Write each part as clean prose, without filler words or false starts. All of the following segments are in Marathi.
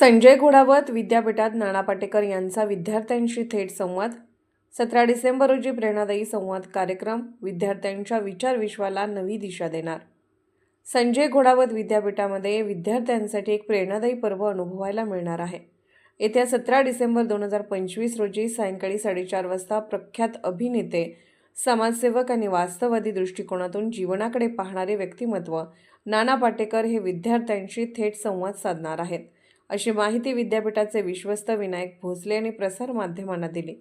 संजय घोडावत विद्यापीठात नाना पाटेकर यांचा विद्यार्थ्यांशी थेट संवाद. 17 डिसेंबर रोजी प्रेरणादायी संवाद कार्यक्रम विद्यार्थ्यांच्या विचार विश्वाला नवी दिशा देणार. संजय घोडावत विद्यापीठामध्ये विद्यार्थ्यांसाठी एक प्रेरणादायी पर्व अनुभवायला मिळणार आहे. येत्या 17 डिसेंबर 2025 रोजी सायंकाळी 4:30 वाजता प्रख्यात अभिनेते, समाजसेवक आणि वास्तववादी दृष्टिकोनातून जीवनाकडे पाहणारे व्यक्तिमत्व नाना पाटेकर हे विद्यार्थ्यांशी थेट संवाद साधणार आहेत, अशी माहिती विद्यापीठाचे विश्वस्त विनायक भोसले यांनी प्रसारमाध्यमांना दिली.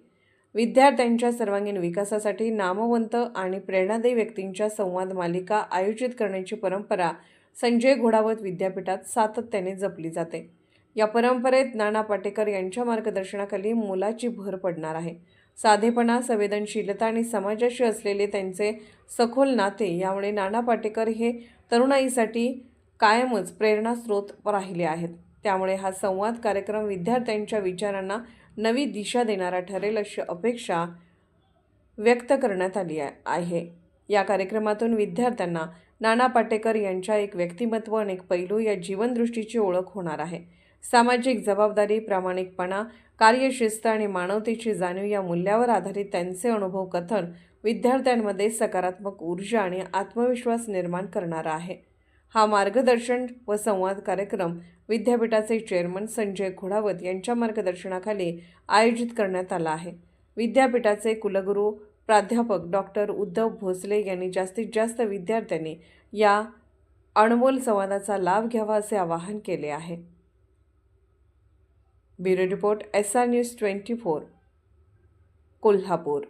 विद्यार्थ्यांच्या सर्वांगीण विकासासाठी नामवंत आणि प्रेरणादायी व्यक्तींच्या संवाद मालिका आयोजित करण्याची परंपरा संजय घोडावत विद्यापीठात सातत्याने जपली जाते. या परंपरेत नाना पाटेकर यांच्या मार्गदर्शनाखाली मोलाची भर पडणार आहे. साधेपणा, संवेदनशीलता आणि समाजाशी असलेले त्यांचे सखोल नाते यामुळे नाना पाटेकर हे तरुणाईसाठी कायमच प्रेरणास्रोत राहिले आहेत. त्यामुळे हा संवाद कार्यक्रम विद्यार्थ्यांच्या विचारांना नवी दिशा देणारा ठरेल अशी अपेक्षा व्यक्त करण्यात आली आहे. या कार्यक्रमातून विद्यार्थ्यांना नाना पाटेकर यांच्या एक व्यक्तिमत्व, अनेक पैलू या जीवनदृष्टीची ओळख होणार आहे. सामाजिक जबाबदारी, प्रामाणिकपणा, कार्यशिस्त आणि मानवतेची जाणीव या मूल्यावर आधारित त्यांचे अनुभव कथन विद्यार्थ्यांमध्ये सकारात्मक ऊर्जा आणि आत्मविश्वास निर्माण करणारा आहे. हा मार्गदर्शन व संवाद कार्यक्रम विद्यापीठाचे चेअरमन संजय घोडावत यांच्या मार्गदर्शनाखाली आयोजित करण्यात आला आहे. विद्यापीठाचे कुलगुरू प्राध्यापक डॉक्टर उद्धव भोसले यांनी जास्तीत जास्त विद्यार्थ्यांनी या अनमोल संवादाचा लाभ घ्यावा असे आवाहन केले आहे. Bureau report, SR news 24, Kolhapur.